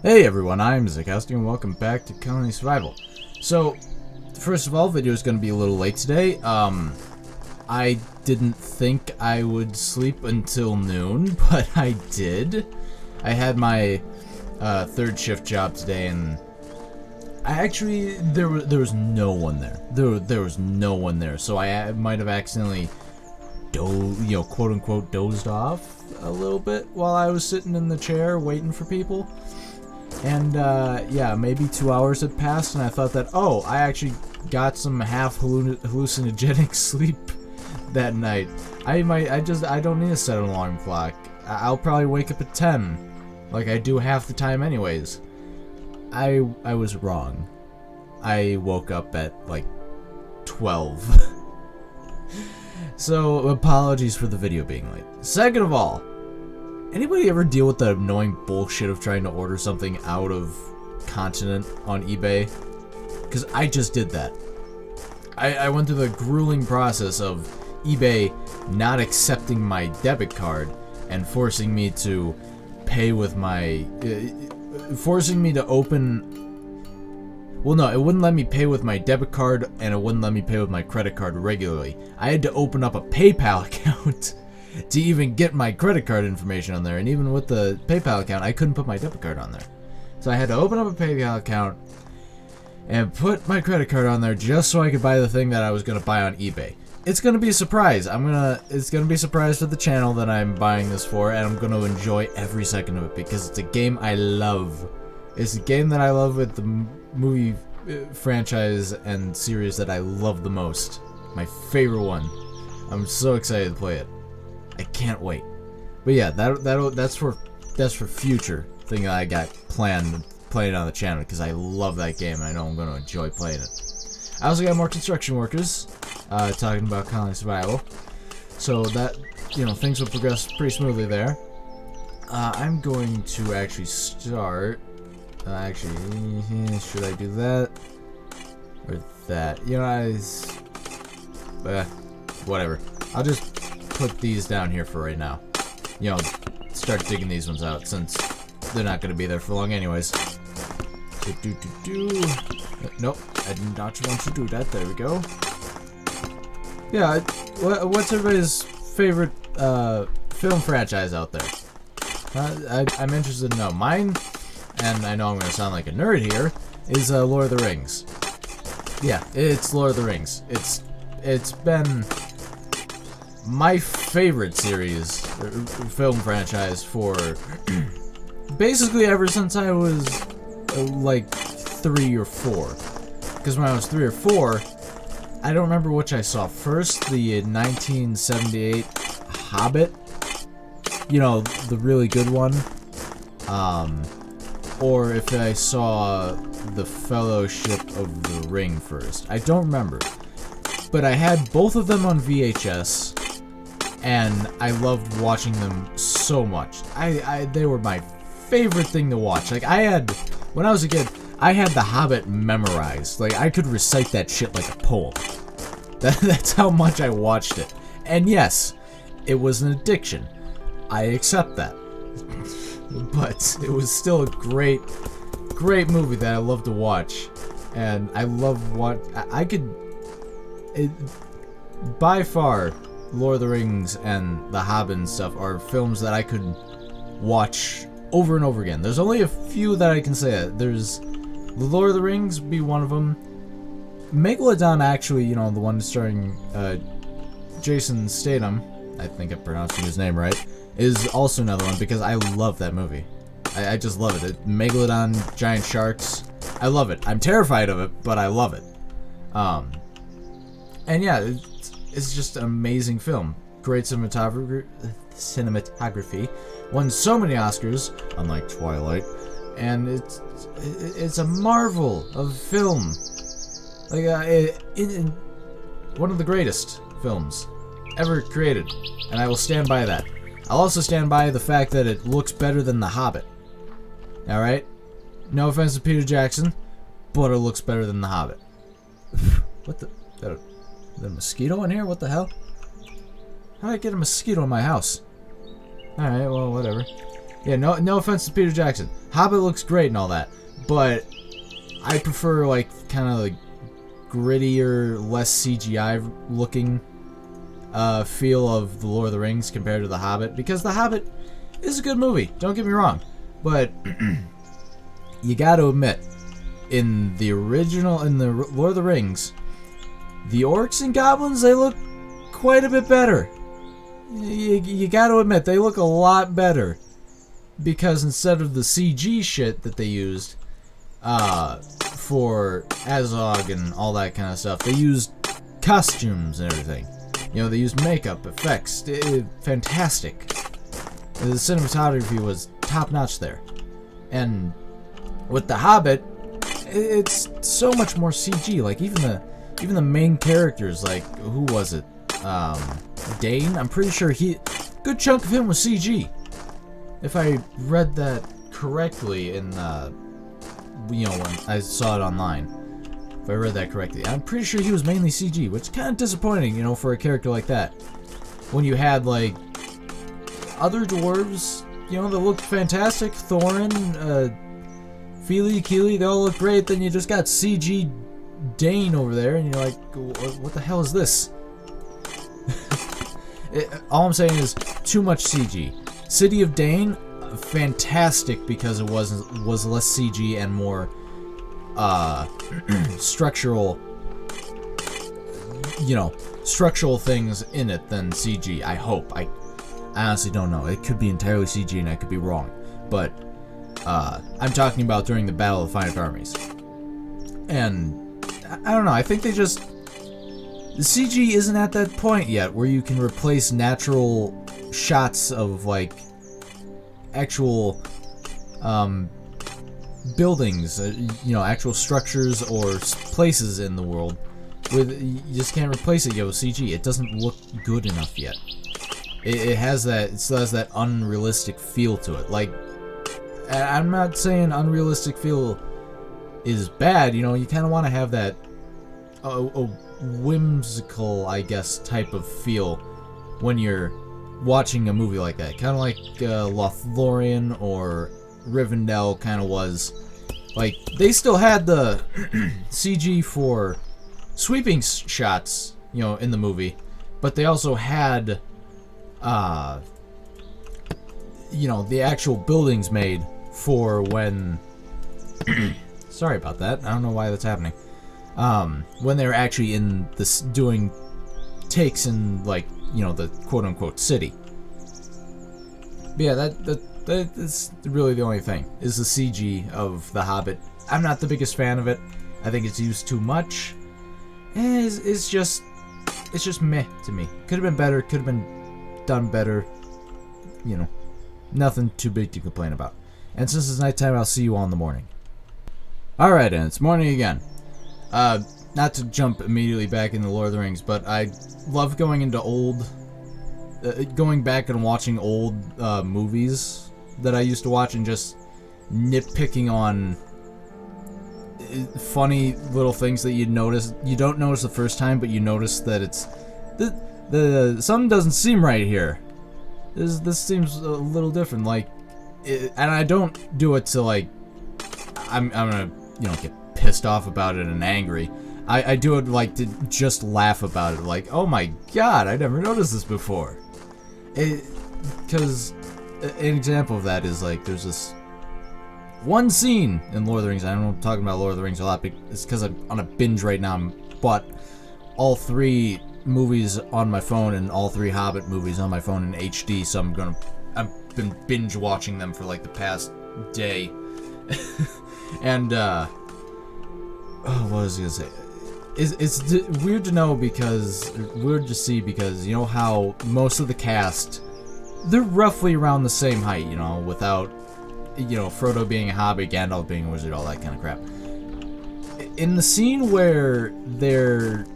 Hey everyone, I'm Zachostic and welcome back to Colony Survival. So, first of all, video is going to be a little late today. I didn't think I would sleep until noon, but I did. I had my third shift job today, and I actually there was no one there. There was no one there, so I might have accidentally quote unquote dozed off a little bit while I was sitting in the chair waiting for people. And, yeah, maybe 2 hours had passed, and I thought that, oh, I actually got some half hallucinogenic sleep that night. I don't need to set an alarm clock. I'll probably wake up at 10, like I do half the time anyways. I was wrong. I woke up at, like, 12. So, apologies for the video being late. Second of all, anybody ever deal with the annoying bullshit of trying to order something out of continent on eBay? Because I just did that. I went through the grueling process of eBay not accepting my debit card and forcing me to pay with my... forcing me to open... Well, no, it wouldn't let me pay with my debit card and it wouldn't let me pay with my credit card regularly. I had to open up a PayPal account to even get my credit card information on there, and even with the PayPal account, I couldn't put my debit card on there. So I had to open up a PayPal account and put my credit card on there just so I could buy the thing that I was going to buy on eBay. It's going to be a surprise. It's going to be a surprise to the channel that I'm buying this for, and I'm going to enjoy every second of it because it's a game I love. It's a game that I love with the movie franchise and series that I love the most. My favorite one. I'm so excited to play it. I can't wait. But yeah, that's for future thing that I got planned playing on the channel because I love that game and I know I'm going to enjoy playing it. I also got more construction workers talking about colony survival, so that things will progress pretty smoothly there. I'm going to actually start. Should I do that or that? Whatever. I'll just put these down here for right now. Start digging these ones out since they're not going to be there for long anyways. Nope, I did not want to do that. There we go. Yeah, what's everybody's favorite film franchise out there? I'm interested to know. Mine, and I know I'm going to sound like a nerd here, is Lord of the Rings. Yeah, it's Lord of the Rings. It's been my favorite series, film franchise for basically ever since I was like 3 or 4. Because when I was 3 or 4, I don't remember which I saw first, the 1978 Hobbit, the really good one, or if I saw the Fellowship of the Ring first. I don't remember. But I had both of them on VHS, and I loved watching them so much. They were my favorite thing to watch. Like, when I was a kid, I had The Hobbit memorized. Like, I could recite that shit like a poem. That's how much I watched it. And yes, it was an addiction. I accept that. But it was still a great movie that I love to watch. And I love by far, Lord of the Rings and The Hobbit and stuff are films that I could watch over and over again. There's only a few that I can say that. There's The Lord of the Rings be one of them. Megalodon, actually, the one starring Jason Statham, I think I'm pronouncing his name right, is also another one because I love that movie. I just love it. Megalodon, giant sharks. I love it. I'm terrified of it, but I love it. And yeah, it's just an amazing film. Great cinematography. Won so many Oscars, unlike Twilight, and it's a marvel of film. Like one of the greatest films ever created, and I will stand by that. I'll also stand by the fact that it looks better than The Hobbit. All right, no offense to Peter Jackson, but it looks better than The Hobbit. What the? Is there a mosquito in here? What the hell? How did I get a mosquito in my house? Alright, well, whatever. Yeah, no offense to Peter Jackson. Hobbit looks great and all that, but I prefer like kind of like grittier, less CGI looking feel of the Lord of the Rings compared to the Hobbit, because the Hobbit is a good movie. Don't get me wrong, but you got to admit, in the Lord of the Rings, the orcs and goblins, they look quite a bit better. You got to admit, they look a lot better, because instead of the CG shit that they used for Azog and all that kind of stuff, they used costumes and everything. You know, they used makeup, effects, fantastic. The cinematography was top-notch there. And with The Hobbit, it's so much more CG. Like, even the main characters, like, who was it? Dane? I'm pretty sure good chunk of him was CG. If I read that correctly in, when I saw it online. If I read that correctly. I'm pretty sure he was mainly CG, which is kind of disappointing, for a character like that. When you had, like, other dwarves, that looked fantastic. Thorin, Fili, Kili, they all look great. Then you just got CG Dane over there, and you're like, what the hell is this? All I'm saying is, too much CG. City of Dane, fantastic because it was less CG and more structural things in it than CG. I hope. I honestly don't know. It could be entirely CG and I could be wrong. But I'm talking about during the Battle of the Five Armies. And I don't know. I think the CG isn't at that point yet where you can replace natural shots of like actual buildings, actual structures or places in the world. You just can't replace it with CG. It doesn't look good enough yet. It still has that unrealistic feel to it. Like, I'm not saying unrealistic feel is bad. You kind of want to have that a whimsical, I guess, type of feel when you're watching a movie like that. Kind of like Lothlorien or Rivendell kind of was. Like, they still had the CG for sweeping shots, in the movie, but they also had, the actual buildings made for when... Sorry about that. I don't know why that's happening. When they were actually in this doing takes in, like, the quote-unquote city. But yeah, that's really the only thing, is the CG of The Hobbit. I'm not the biggest fan of it. I think it's used too much. It's just meh to me. Could have been better, could have been done better. Nothing too big to complain about. And since it's nighttime, I'll see you all in the morning. Alright, and it's morning again. Not to jump immediately back into Lord of the Rings, but I love going back and watching old movies that I used to watch and just nitpicking on funny little things that you don't notice the first time, but you notice that it's something doesn't seem right here. This seems a little different. Like, and I don't do it to like I'm gonna get pissed off about it and angry. I do it like to just laugh about it. Like, oh my god, I never noticed this before. Because an example of that is like there's this one scene in Lord of the Rings. I know I'm talking about Lord of the Rings a lot, but it's because I'm on a binge right now. I bought all 3 movies on my phone and all 3 Hobbit movies on my phone in HD, so I've been binge watching them for like the past day. And what was I gonna say? It's weird to know weird to see because you know how most of the cast, they're roughly around the same height, without Frodo being a hobbit, Gandalf being a wizard, all that kind of crap. In the scene where they're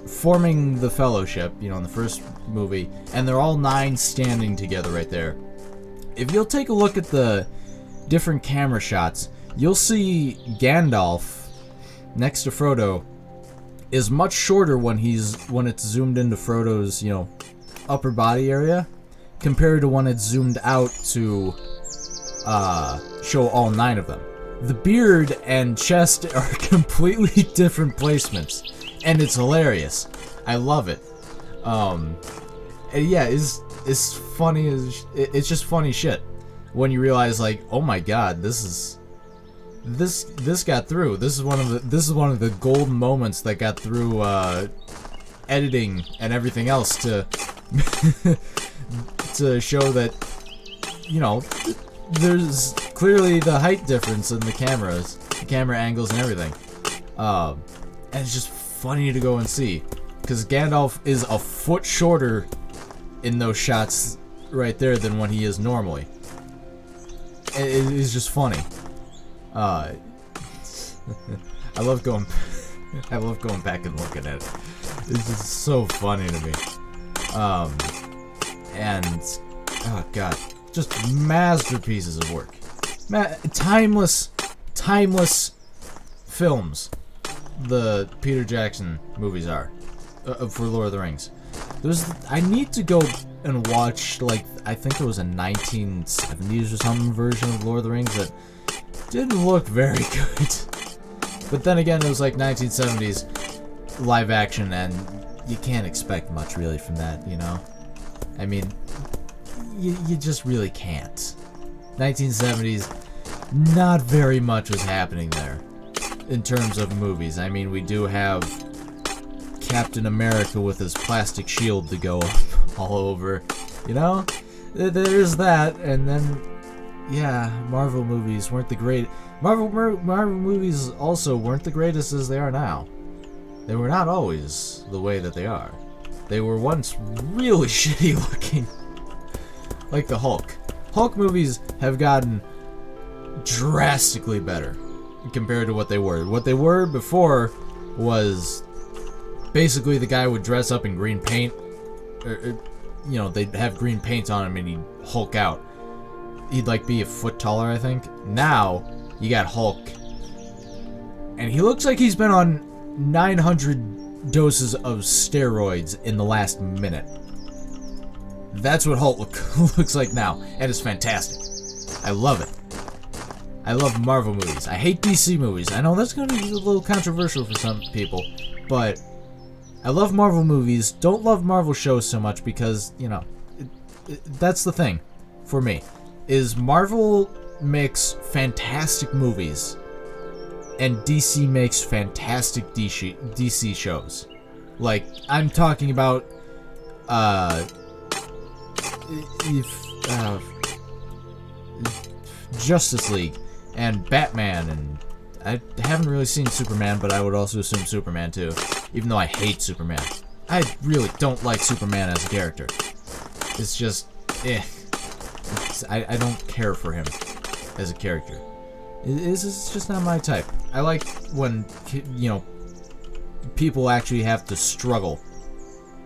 forming the Fellowship, in the first movie, and they're all 9 standing together right there, if you'll take a look at the different camera shots, you'll see Gandalf next to Frodo is much shorter when it's zoomed into Frodo's, upper body area compared to when it's zoomed out to show all 9 of them. The beard and chest are completely different placements, and it's hilarious. I love it. And yeah, it's funny as it's just funny shit when you realize, like, oh my god, this got through. This is one of the golden moments that got through editing and everything else to to show that, you know, there's clearly the height difference in the camera angles and everything. And it's just funny to go and see, because Gandalf is a foot shorter in those shots right there than what he is normally. It is just funny. I love going back and looking at it. It's just so funny to me. And oh god, just masterpieces of work. Timeless films. The Peter Jackson movies are for Lord of the Rings. I need to go and watch, like, I think it was a 1970s or something version of Lord of the Rings that didn't look very good. But then again, it was like 1970s live action, and you can't expect much really from that, you know? I mean, you just really can't. 1970s, not very much was happening there in terms of movies. I mean, we do have Captain America with his plastic shield to go up all over, you know? There's that, and then, yeah, Marvel movies weren't the great. Marvel movies also weren't the greatest as they are now. They were not always the way that they are. They were once really shitty looking. Like the Hulk. Hulk movies have gotten drastically better compared to what they were. What they were before was basically the guy would dress up in green paint. Or, you know, they'd have green paint on him and he'd Hulk out. He'd like be a foot taller, I think. Now, you got Hulk. And he looks like he's been on 900 doses of steroids in the last minute. That's what Hulk looks like now, and it's fantastic. I love it. I love Marvel movies. I hate DC movies. I know that's going to be a little controversial for some people, but I love Marvel movies. Don't love Marvel shows so much because, you know, that's the thing for me, is Marvel makes fantastic movies and DC makes fantastic DC shows. Like, I'm talking about Justice League and Batman, and I haven't really seen Superman, but I would also assume Superman too, even though I hate Superman. I really don't like Superman as a character. It's just, I don't care for him as a character. It's just not my type. I like when, you know, people actually have to struggle.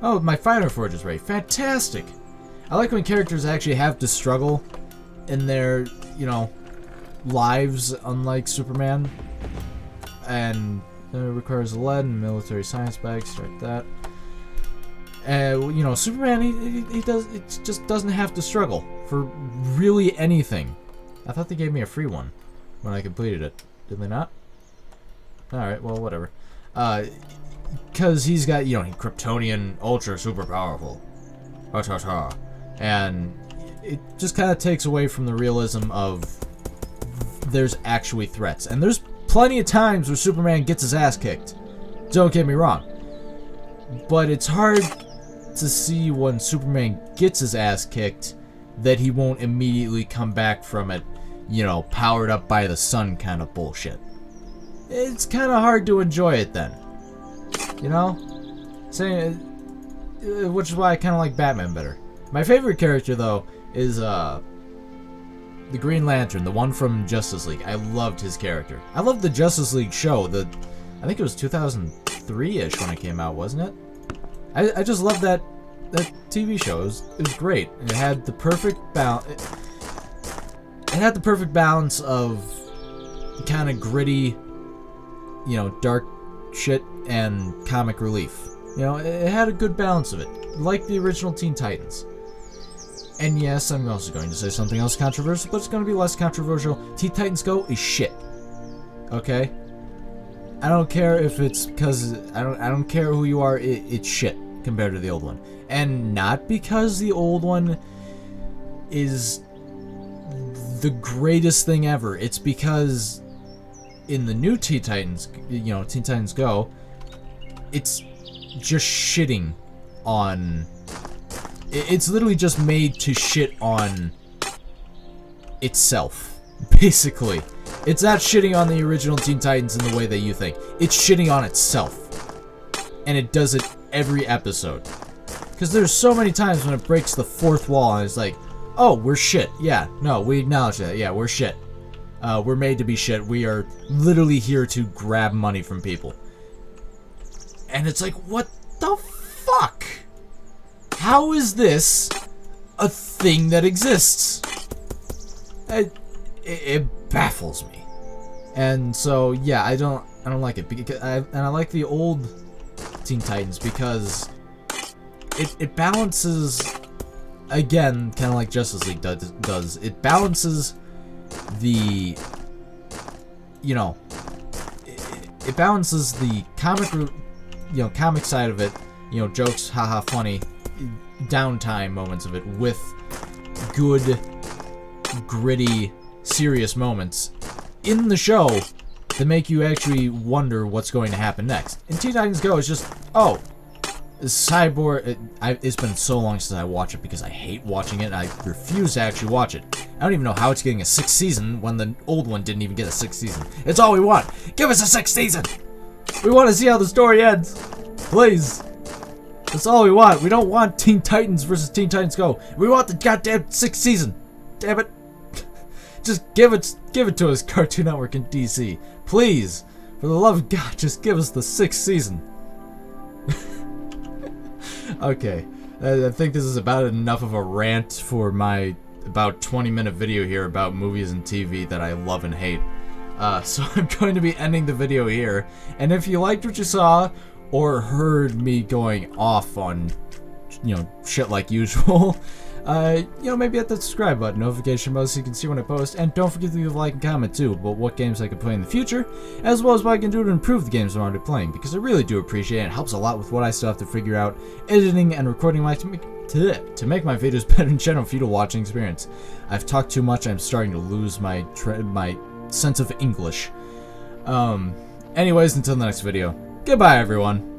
Oh, my Finer Forge is ready. Fantastic! I like when characters actually have to struggle in their, you know, lives, unlike Superman. And it requires lead and military science bags, like that. You know, Superman, he just doesn't have to struggle for really anything. I thought they gave me a free one when I completed it. Did they not? Alright, well, whatever. Because he's got, you know, Kryptonian, ultra, super powerful. And it just kind of takes away from the realism of there's actually threats. And there's plenty of times where Superman gets his ass kicked. Don't get me wrong. But it's hard to see when Superman gets his ass kicked that he won't immediately come back from it, you know, powered up by the sun kind of bullshit. It's kind of hard to enjoy it then. You know? Which is why I kind of like Batman better. My favorite character, though, is the Green Lantern, the one from Justice League. I loved his character. I loved the Justice League show. I think it was 2003-ish when it came out, wasn't it? I just loved that TV show. It was great. It had the perfect balance. It had the perfect balance of kind of gritty, you know, dark shit and comic relief. You know, it had a good balance of it, like the original Teen Titans. And yes, I'm also going to say something else controversial, but it's going to be less controversial. Teen Titans Go is shit. Okay? I don't care if it's because I don't care who you are. It's shit compared to the old one, and not because the old one is the greatest thing ever. It's because in the new Teen Titans, Teen Titans Go, it's just shitting on. It's literally just made to shit on itself, basically. It's not shitting on the original Teen Titans in the way that you think. It's shitting on itself. And it does it every episode. Because there's so many times when it breaks the fourth wall and it's like, oh, we're shit. Yeah, no, we acknowledge that. Yeah, we're shit. We're made to be shit. We are literally here to grab money from people. And it's like, what the fuck? How is this a thing that exists? It baffles me. And so, yeah, I don't like it. Because I like the old Teen Titans because it balances, again, kind of like Justice League does. It balances the, it balances the comic side of it, jokes, haha, funny, downtime moments of it with good, gritty, serious moments in the show that make you actually wonder what's going to happen next. In Teen Titans Go, it's just, oh, Cyborg. It's been so long since I watched it because I hate watching it and I refuse to actually watch it. I don't even know how it's getting a 6th season when the old one didn't even get a 6th season. It's all we want. Give us a 6th season. We want to see how the story ends. Please. That's all we want. We don't want Teen Titans versus Teen Titans Go. We want the goddamn 6th season. Damn it. Just give it to us, Cartoon Network and DC. Please. For the love of God, just give us the 6th season. Okay. I think this is about enough of a rant for my about 20-minute video here about movies and TV that I love and hate. So I'm going to be ending the video here. And if you liked what you saw, or heard me going off on, shit like usual, maybe hit that subscribe button, notification bell so you can see when I post, and don't forget to leave a like and comment too about what games I can play in the future, as well as what I can do to improve the games I'm already playing, because I really do appreciate it. It helps a lot with what I still have to figure out, editing and recording to make my videos better in general for you to watching experience. I've talked too much, I'm starting to lose my sense of English. Anyways, until the next video, goodbye everyone.